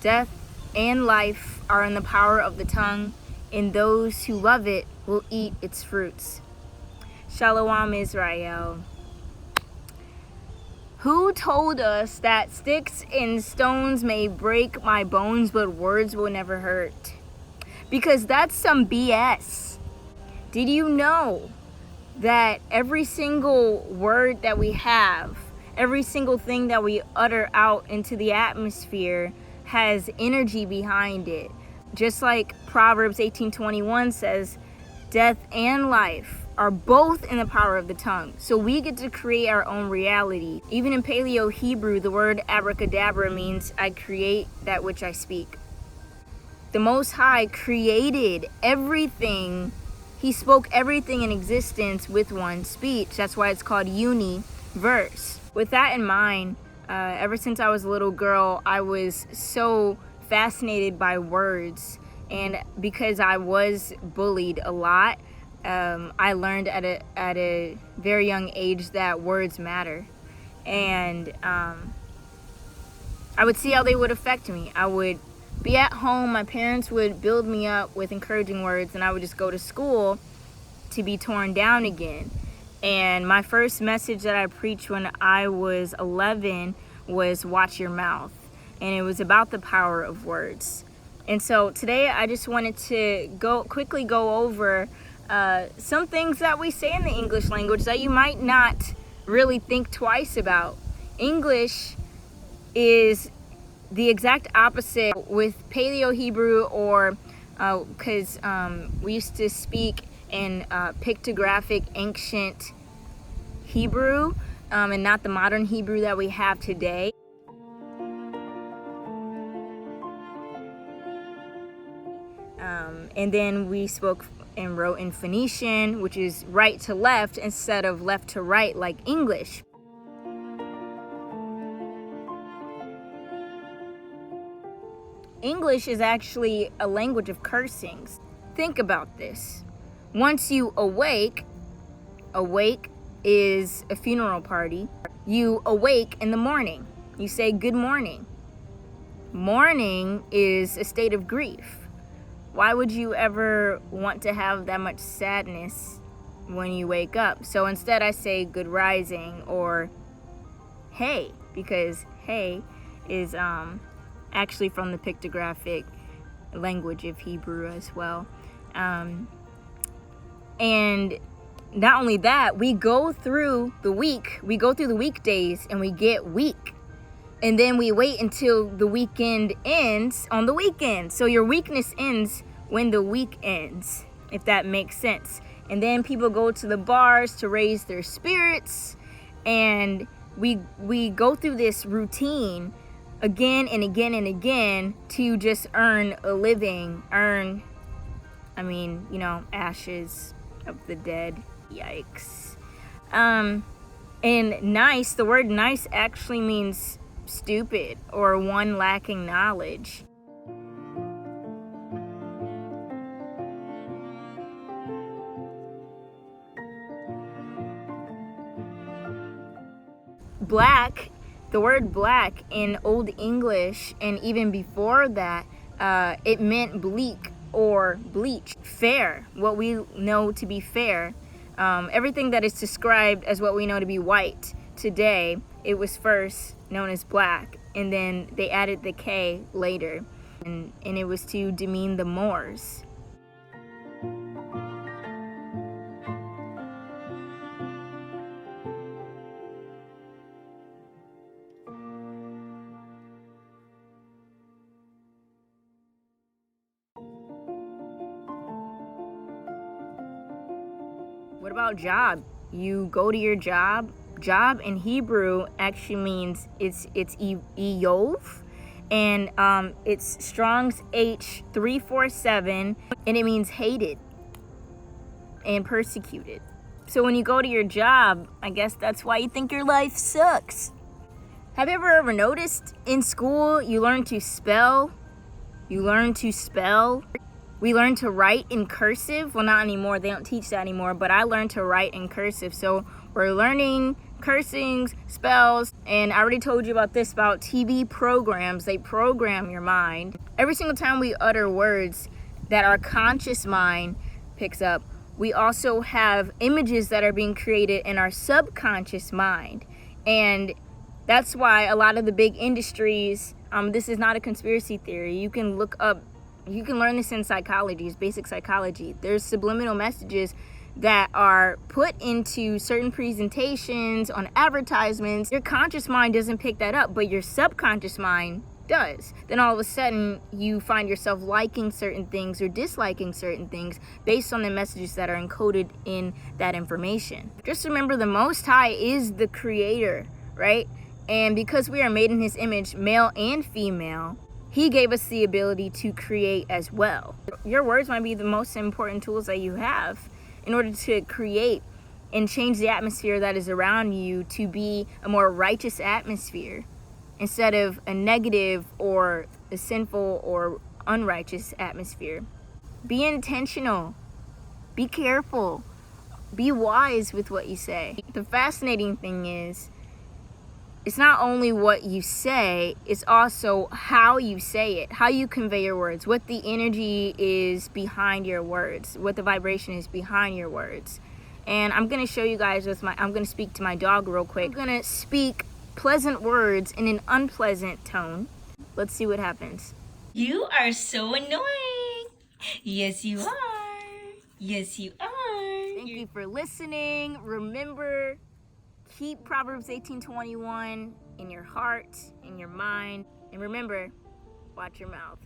Death and life are in the power of the tongue, and those who love it will eat its fruits. Shalom, Israel. Who told us that sticks and stones may break my bones, but words will never hurt? Because that's some BS. Did you know that every single word that we have, every single thing that we utter out into the atmosphere has energy behind it? Just like Proverbs 18:21 says, death and life are both in the power of the tongue. So we get to create our own reality. Even in Paleo Hebrew, the word abracadabra means I create that which I speak. The Most High created everything. He spoke everything in existence with one speech. That's why it's called universe. With that in mind, ever since I was a little girl, I was so fascinated by words. And because I was bullied a lot, I learned at a very young age that words matter. And I would see how they would affect me. I would be at home, my parents would build me up with encouraging words, and I would just go to school to be torn down again. And my first message that I preached when I was 11 was watch your mouth. And it was about the power of words. And so today I just wanted to quickly go over some things that we say in the English language that you might not really think twice about. English is the exact opposite with Paleo Hebrew, or because we used to speak in pictographic ancient Hebrew and not the modern Hebrew that we have today. And then we spoke and wrote in Phoenician, which is right to left instead of left to right like English. English is actually a language of cursings. Think about this. Once you awake is a funeral party. You awake in the morning. You say good morning. Mourning is a state of grief. Why would you ever want to have that much sadness when you wake up? So instead I say good rising or hey, because hey is actually from the pictographic language of Hebrew as well. And not only that, we go through the weekdays and we get weak. And then we wait until the weekend ends on the weekend. So your weakness ends when the week ends, if that makes sense. And then people go to the bars to raise their spirits. And we go through this routine again and again and again to just earn a living. Ashes of the dead. Yikes. And nice, the word nice actually means stupid or one lacking knowledge. Black, the word black in Old English and even before that, it meant bleak or bleach. Fair, what we know to be fair. Everything that is described as what we know to be white today, it was first known as black, and then they added the K later, and it was to demean the Moors. What about job? You go to your job. Job in Hebrew actually means it's Iyov, and it's Strong's H347, and it means hated and persecuted. So when you go to your job, I guess that's why you think your life sucks. Have you ever noticed in school you learn to spell? We learn to write in cursive. Well, not anymore. They don't teach that anymore. But I learned to write in cursive. So we're learning cursings, spells, and I already told you about this about TV programs. They program your mind. Every single time we utter words that our conscious mind picks up, we also have images that are being created in our subconscious mind. And that's why a lot of the big industries, this is not a conspiracy theory. You can look up, you can learn this in psychology, it's basic psychology. There's subliminal messages that are put into certain presentations, on advertisements. Your conscious mind doesn't pick that up, but your subconscious mind does. Then all of a sudden you find yourself liking certain things or disliking certain things based on the messages that are encoded in that information. Just remember, the Most High is the creator, right? And because we are made in his image, male and female, he gave us the ability to create as well. Your words might be the most important tools that you have in order to create and change the atmosphere that is around you to be a more righteous atmosphere instead of a negative or a sinful or unrighteous atmosphere. Be intentional. Be careful. Be wise with what you say. The fascinating thing is, it's not only what you say, it's also how you say it, how you convey your words, what the energy is behind your words, what the vibration is behind your words. And I'm going to show you guys I'm going to speak to my dog real quick. I'm going to speak pleasant words in an unpleasant tone. Let's see what happens. You are so annoying. Yes, you are. Yes, you are. Thank you for listening. Remember, keep Proverbs 18:21 in your heart, in your mind. And remember, watch your mouth.